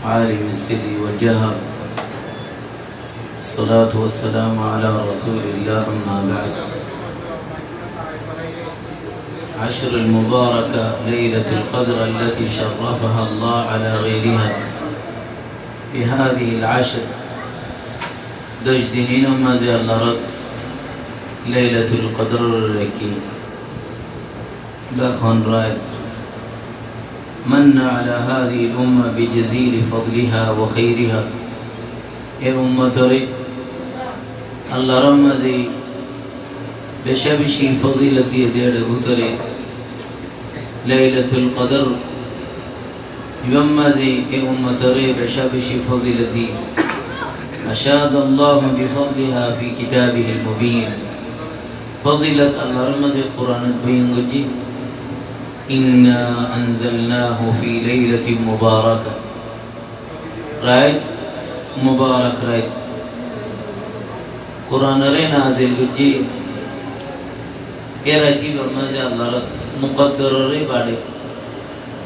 عالم السر والجهر، الصلاة والسلام على رسول الله. أما بعد، عشر المباركة ليلة القدر التي شرفها الله على غيرها بهذه العشر دجدنين ما زي الله رد ليلة القدر الركي بخن راد من على هذه الأمة بجزيل فضلها وخيرها. এ উম্মতরে আল্লাহ রহমতে বেশি বেশি ফজিলত দিয়ে দেড় ভিতরে লাইলাতুল কদর ইমামে এ উম্মতরে বেশি বেশি ফজিলত দিয়ে আশাদ আল্লাহ বিফضلها في كتابه المبين। ফজিলত আল্লাহ রহমতে কোরআনের বইঙ্গজি إنا أنزلناه في ليلة مباركة رايت مبارك رايت قرآن ري نازل بجي إرتي بمزي الله رد مقدر ري بعد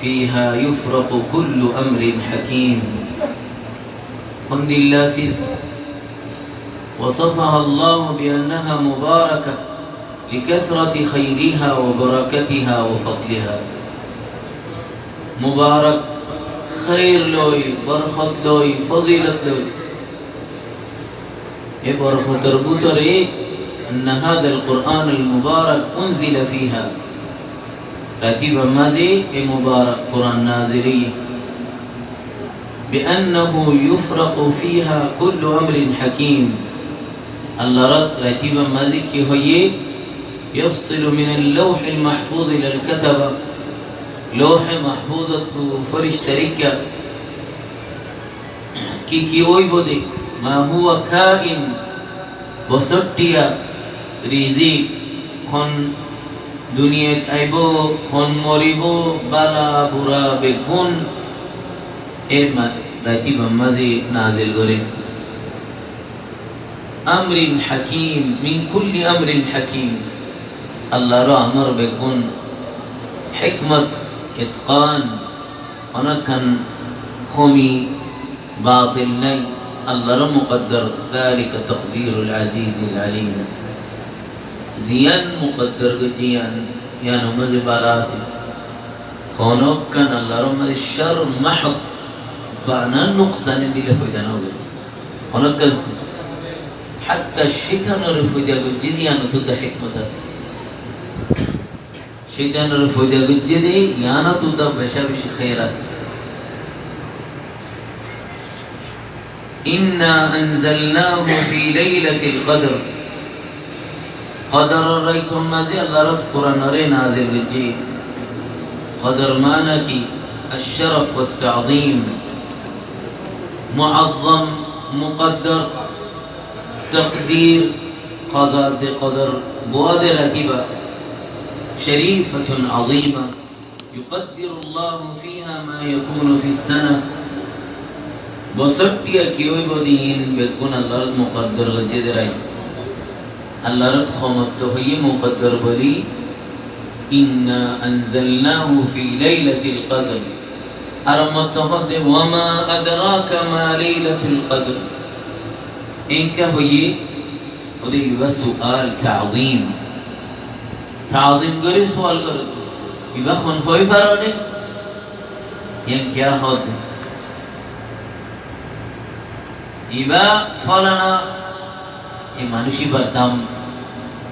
فيها يفرق كل أمر حكيم. قند الله سيس وصفها الله بأنها مباركة لكثرة خيرها وبركتها وفضلها. مبارك خير لوي برخت لوي فضيلت لوي اي برخت ربطري أن هذا القرآن المبارك أنزل فيها رتيب مازي اي مبارك قرآن نازلي بأنه يفرق فيها كل أمر حكيم. الله رد رتيب مازي كي هي يفصل من اللوح المحفوظ إلى الكتبة لوح محفوظة فرشتركة كي ويبدي ما هو كائن بسطيا ريزي خن دنيا أيبو خن مريبو بالا برا بكون إما رتيب مازي نازل غري أمر حكيم من كل أمر حكيم. الله رو أمر بكون حكمة إتقان ونكن خمي باطل ني الله رو مقدر ذلك تقدير العزيز العليم. زيان مقدر جيان يا نمز براسي خونك كان الله رو مز الشر محض بانا نقصان دي لفيدان وغير خونك كان سيس حتى الشيطان رفيدان جديان تد حكمة اسي شيطان رفيدان جدي يانا تد بشا بشي خير اسي. إنا أنزلناه في ليلة القدر قدر رأيتم مازي الله رد قرآن ري نازل بجي قدر مانك الشرف والتعظيم معظم مقدر تقدير قضاء قدر بواد رتبة شريفة عظيمة يقدر الله فيها ما يكون في السنة بصرتيا كيوي بدين بيكون الله مقدر جدراي الله رد خمت هي مقدر بلي إنا أنزلناه في ليلة القدر أرمت تقدم وما أدراك ما ليلة القدر إنك هي ودي سؤال تعظيم تعظيم करे सवाल करो इबा खन खोई फारोने ये क्या होते इबा फलाना ये मानुषी बरदाम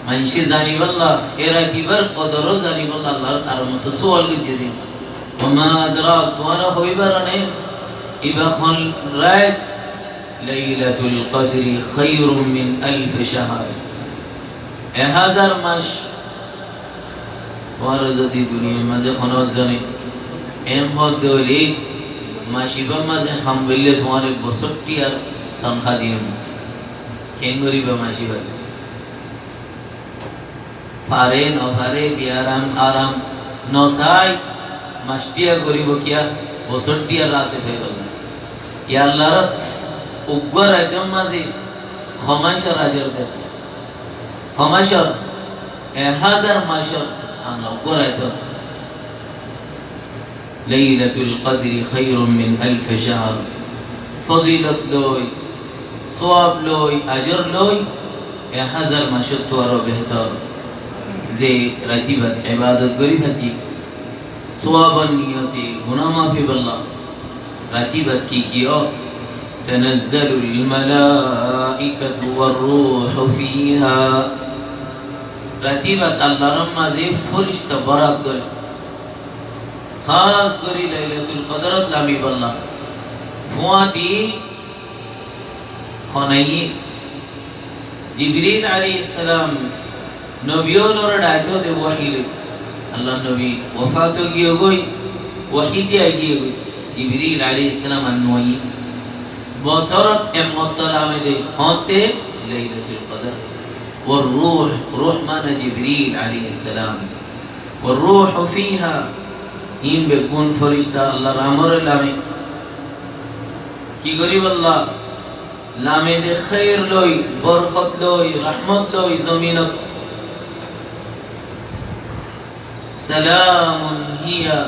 मानसी जानी वल्ला एरा किबर कदरो जानी वल्ला अल्लाह तार मत सवाल के दे वमा अदराक वाना खोई फारोने इबा खन रात लैलतुल कद्र खैर मिन अल्फ शहर 1000 मास और যদি দুনিয়ার মাঝে খনজ জানে এম হদলি মাসিবা মাঝে খাম বললে তোমার বছরটি আর তনখা দিও কেন গরিবা মাসিবা ফারে নফারে বিয়ারাম আরাম নসাই মাসটিয়া গরিব কিয়া বছরটি আর রাতে ফেরল ইয়া আল্লাহর উগ্র একদম মাঝে ক্ষমাশর আজর দে ক্ষমাশর 1000 মাসর Allah ukur itu লাইলাতুল কদরি খায়রুম মিন আলফ শাহর ফজিলত লই সওয়াব লই আজর লই 1000 মাসের তো আরো বেহতর যে রাতিবাদ ইবাদত করি ভাজি সওয়াবন নিয়তে গুনাহ মাফি বল্লাহ রাতিবাদ কি কিও তানাজ্জালুল মালাইকাতু ওয়ার রূহু ফিহা রাতিবাদ আল্লাহর মাঝে ফেরেশতা বরাত করে খাস করে লাইলাতুল কদরত লামি বল্লাহ ফুয়াতি খনাই জিবরিল আলাইহিস সালাম নবিয়র ডাইতো দে ওয়াহি আল্লাহ নবী ওফাত গিয়ে গই ওয়াহি দিয়ে গিয়ে গই জিবরিল আলাইহিস সালাম আনওয়ি বসরত এমতল আমদে হতে লাইলাতুল কদর والروح روح معنى جبريل عليه السلام والروح فيها إن بيكون فرشتة الله رامر لامي কি করি বল্লা লামে দে খায়র লই বরকত লই রহমত লই জমিনত সালামুন হিয়া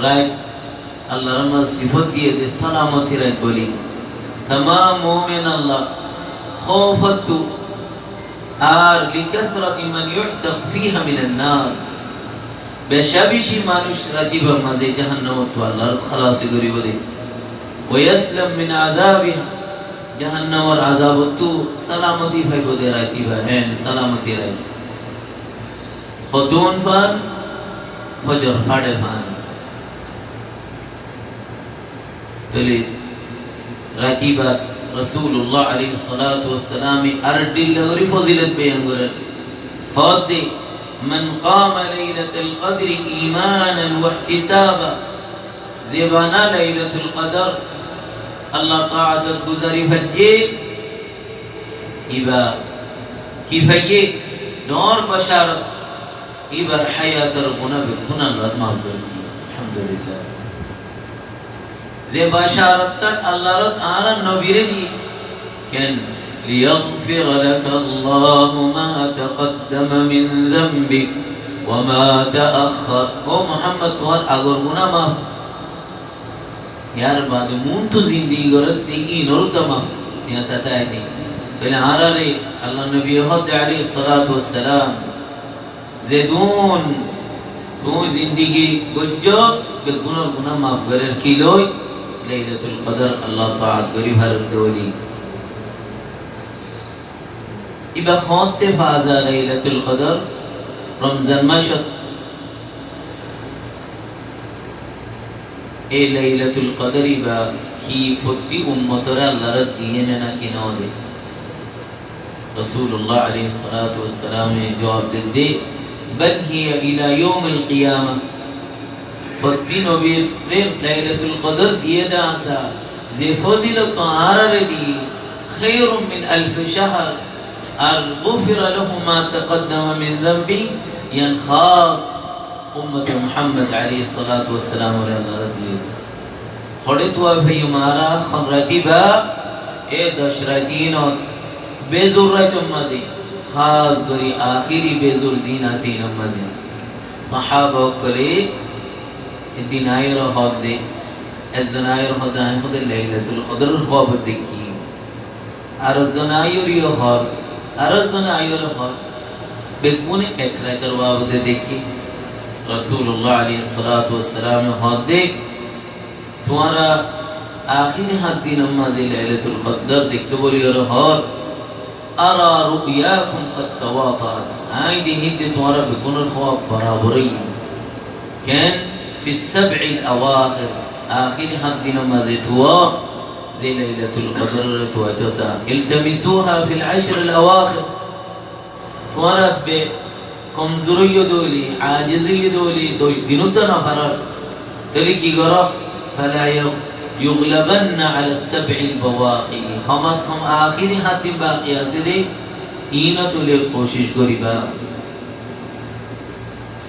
রাত আল্লাহর নাম সিফত দিয়ে দে সালামতি রাত বলি तमाम মুমিন আল্লাহ খৌফতু আর লিকাসরাতি মান ইউতাক ফিহা মিনান নার বেশাবিশি মানুষ রাতিবা মাঝে জাহান্নাম তো আল্লাহর খালাসি করি বলে ওয়াসলাম মিন আযাবিহা জাহান্নামের আযাব তো সালামতি ফাইবো দে রাতিবা হ্যাঁ সালামতি রাই খতুন ফান ফজর ফাড়ে ফান তলে রাতিবা রাসূলুল্লাহ আলাইহিস সালাতু ওয়াস সালাম আরদিল লগরি ফজিলত বেয়ান করেন ফাদে মান কামা লাইলাতুল কদরি ঈমানান ওয়া ইহতিসাবা জিবানা লাইলাতুল কদর আল্লাহ তাআলাত গুজারি ভজ্জে ইবা কিফায়ে নূর বশারত ইবার হায়াতের গুনাহ গুনাহ মাফ করে দিও আলহামদুলিল্লাহ যে বাশারত আল্লাহর তাআলা নবীরে দি কেন লিয়াগফির লাকা আল্লাহু মা তাকদ্দামা মিন যামবিক ওয়া মা তাআখার ও মুহাম্মদ তোমার আগর গুনাহ মাফ यार बाद मून तो जिंदगी गरत नहीं नरुता माफ जिया ताता है नहीं पहले आरारे अल्लाह नबी हद अलैहि सलातु वस्सलाम ज़ेदून तो जिंदगी गुज्जो बेगुनाह गुनाह माफ करें किलोय लैलतुल कदर अल्लाह ताआला गरी हर दोली इबा खाते फाज़ा लैलतुल कदर रमज़ान मशत ए लैलतुल कदरी बा की फुत्ती उम्मतरा अल्लाह दिए ने ना कि ना दे रसूलुल्लाह अलैहि सलातु वस्सलाम ने जवाब दे बल हिया इला यौमिल क़ियामा फुत्ती नबी रे लैलतुल कदर दिए दासा जे फजीलत तो आरे दी खैरुम मिन अल्फ शहर अर गुफिर लहु मा तक़द्दम मिन ذنबी यन खास उम्मत मुहम्मद अलैहि सलातु वस्सलाम और अल्लाह दिए खड़े तो भाई हमारा खमरतीबा ए दशरतीन और बेजुरत मजे खास करी आखिरी बेजुर जीना सीन मजे सहाबा करे दिन आए रह दे अजनायर खुदा खुद लैलतुल कदर ख्वाब देखी अरजनायर यो खर अरजनायर खर बेगुन एक रातर वाब दे देखी रसूलुल्लाह अलैहि सलातु वस्सलाम हाथ दे तुम्हारा आखिरी हाथ दिन नमाज़ लैलतुल कदर देख के बोली और हाथ अरा रुयाकुम क़द तवातात आई दी हिंद तुम्हारा बिकुनर ख्वाब बराबरी कैन फि सबइल अवाखिर आखिरी हाथ दिन नमाज़ तुआ ज़े लैलतुल कदर तुआ तोसा इल्तमिसूहा फिल अश्र अवाखिर तुम्हारा बे कमजोरी दोली आजिज़ी दोली दोष दिनों तो ना फरार तली की गरा फला युगलबन अल सबइल बवाक़ी खमस खम आखिरी हाथ दिन बाकी आसिदे इना तो ले कोशिश करीबा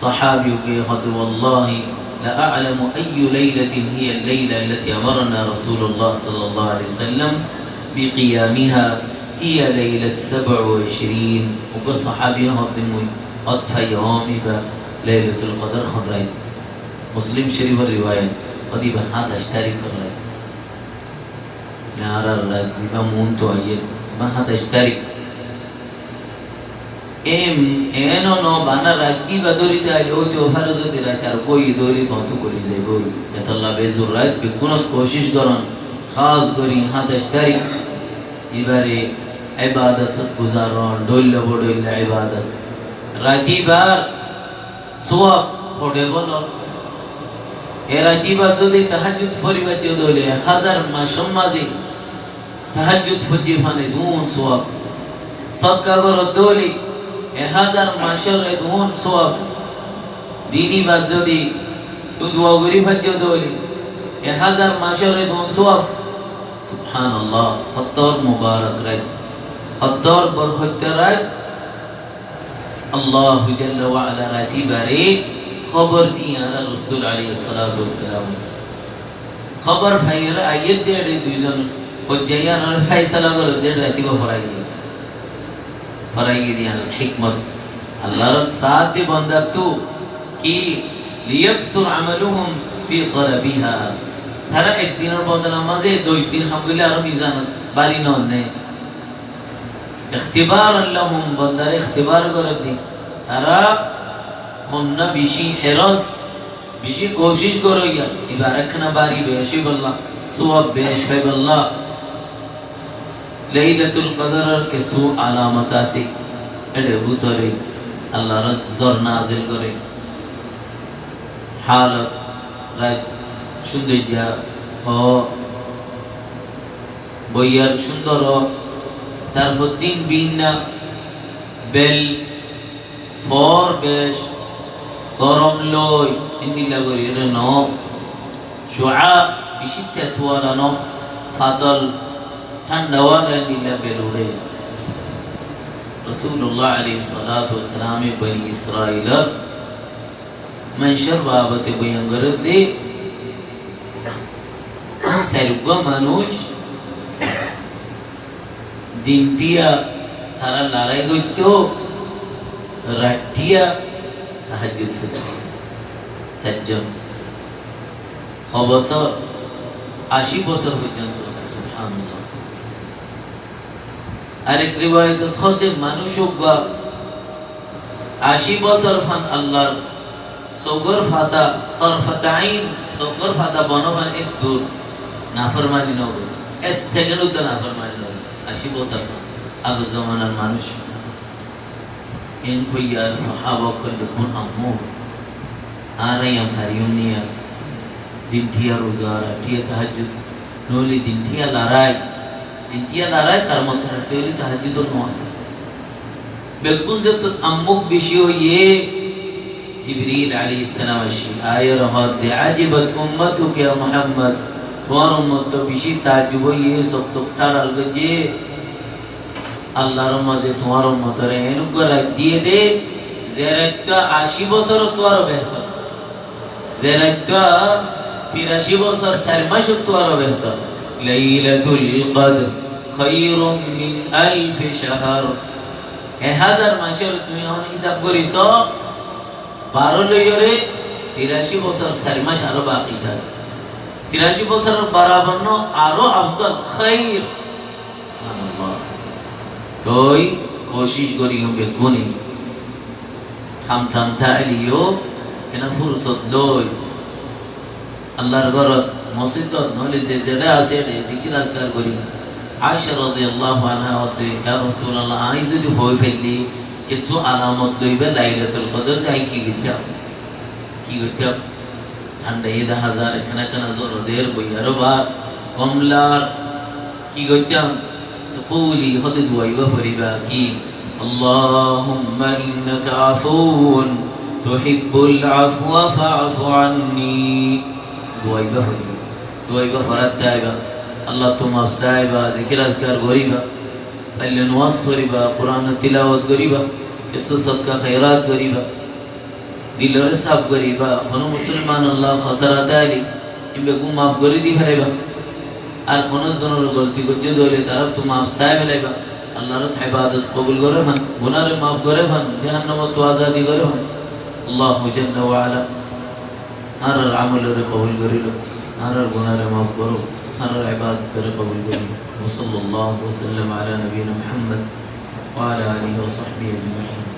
सहाबियों के हद वल्लाहि ला अअलमु अय्यु लैलतिन हिय अल-लैला अल्लती अमरना रसूलुल्लाह सल्लल्लाहु अलैहि वसल्लम बिक़ियामिहा हिय लैलत 27 उको सहाबियों हद दिन अत्फा यौम इबा लैलतुल कदर खराई মুসলিম শরীফের রিওয়ায়াত ওদি বা 27 তারিখ হলে না আর রাজিবা মুন তো আইয়ে বা 27 তারিখ এনো নো বানা রাতি বা দরিতে আইলে ওই তো ফারজ দি রাত আর কই দরি তো করি যাইব এতল্লা বেজুর রাত বিগুণত কোশিশ করন খাস করি 27 তারিখ এবারে ইবাদত গুজারন ডইল বডইল ইবাদত রাতিবার সওয়াব খোড়ে বলো এ রাতিবার যদি তাহাজ্জুদ ফরিবা দইলে হাজার মাসম মাঝে তাহাজ্জুদ ফজি ফানে দুন সওয়াব সদকা করো দইলে 1000 মাসের দুন সওয়াব দিনী বাজ যদি তো দোয়া করি ফজি দইলে 1000 মাসের দুন সওয়াব সুবহানাল্লাহ হত্তর মুবারক রাত হত্তর বরকত রাত আল্লাহ জাল্লা ওয়া আলা রাতিবারে খবর দিয়া রাসূল আলাইহিস সালাতু ওয়াসসালাম খবর ফাইরা আয়াত দিয়ে দুইজন হজ্জায়ান আর ফয়সালা করে দে রাতি কো ফরাই দিয়া হিকমত আল্লাহর সাথ বান্দা তো কি লিয়াকসুর আমালুহুম ফি তলবিহা তারা একদিনের বদলা মাঝে 2 দিন হামগুলি আর মিজান বালি ননে اختبار لهم بندر اختبار করে দি তারা খন্না বেশি হেরাস বেশি কোশিশ করে গিয়া ইবারাকনা বারি বেশি বল্লা সওয়াব বেশ পাই বল্লা লাইলাতুল কদরের কিছু আলামত আছে এর ভিতরে আল্লাহর জোর নাজিল করে হালত রাত সৌন্দর্য ও বইয়ার সুন্দর তারপর দিন বিনা বেল ফর বেশ গরম লই ইন্দিলা করি রে ন শুআ বিশিতে সুয়ালানো ফাতল ঠান্ডা ওয়ালা দিলা বেলুড়ে রাসূলুল্লাহ আলাইহি সাল্লাতু ওয়াসসালাম বনি ইসরাঈল মানশর বাবতে বয়ান করে দে সারগো মানুষ দিনটিয়া তারা লড়াই করত রাটিয়া তাহাজ্জুদ ফিরে সজ্জন বছর 80 বছর পর্যন্ত সুবহানাল্লাহ আরেক রিওয়ায়াত খোদে মানুষ 80 বছর ফান আল্লাহর সগর ফাতা তরফাত আইন সগর ফাতা বনবান এক দূর নাফরমানি নব এস সেকেন্ড উদ্দ নাফরমানি নব 80 বছর আগে জামানার মানুষ এন হইয়ার সাহাবা কল কোন আম্মু আরাইয়া ফারিউনিয়া দিনটিয়া রোজা রাটিয়া তাহাজ্জুদ নলি দিনটিয়া লড়াই তার মধ্যে রাতে হলি তাহাজ্জুদুল নামাজ বেকুল যত আম্মুক বেশি হইয়ে জিবরিল আলাইহিস সালাম আসি আয়ার হদ আজিবাত উম্মতুক ইয়া মুহাম্মদ তোমার উম্মত তো বেশি তাজ্জুব হইয়ে সব টাড়াল গজে আল্লাহর মাঝে তোমার উম্মতরে এরকম রাত দিয়ে দে যে রাতটা 80 বছর তোর বেহতর যে রাতটা 83 বছর 4 মাস তোর বেহতর লাইলাতুল কদর খায়রুম মিন আলফ শাহর 1000 মাসের তুমি এখন হিসাব করিস 12 লইরে 83 বছর 4 মাস আরো বাকি থাকে 83 বছর বরাবর আরো আফজল খায়র সুবহানাল্লাহ তোই কোশিশ করি হবে গুনি থাম তালিও কেন ফুরসত লই আল্লাহর ঘর মসজিদ নলে যে যেটা আছে জিকির আজকার করি আয়েশা রাদিয়াল্লাহু আনহা ওতে ইয়া রাসূলুল্লাহ আই যদি হই ফেললি কিছু আলামত লইবে লাইলাতুল কদর গাই কি গিতা ঠান্ডা 1000 এখানে কেন জোরদের বইয়ারো বা কমলার কি গইতাম তো কওলি হতে দুয়াইবা ফরিবা কি আল্লাহুম্মা ইন্নাকা আফুন তুহিব্বুল আফওয়া ফাআফু আন্নী দুয়াইবা ফরাত তাইবা আল্লাহ তোমার সাইবা জিকির আজকার করিবা তাইলে নামাজ পড়িবা কোরআন তিলাওয়াত করিবা কিছু সদকা খায়রাত করিবা দিলরে সাফ করিবা কোন মুসলমান আল্লাহ খসরাত আলি ইবে গুম মাফ করে দি ফেলাইবা আর কোন জনের গলতি করতে দলে তারা তো মাফ চাই ফেলাইবা আল্লাহর ইবাদত কবুল করে ভান গুনাহরে মাফ করে ভান জাহান্নাম তো আজাদি করে ভান আল্লাহু জাল্লা ওয়া আলা আর আমলের কবুল করিল আর গুনারে মাফ করো আর ইবাদত করে কবুল করিল ওয়া সাল্লাল্লাহু ওয়া সাল্লাম আলা নবিয়িনা মুহাম্মদ ওয়া আলা আলিহি ওয়া সাহবিহি আজমাইন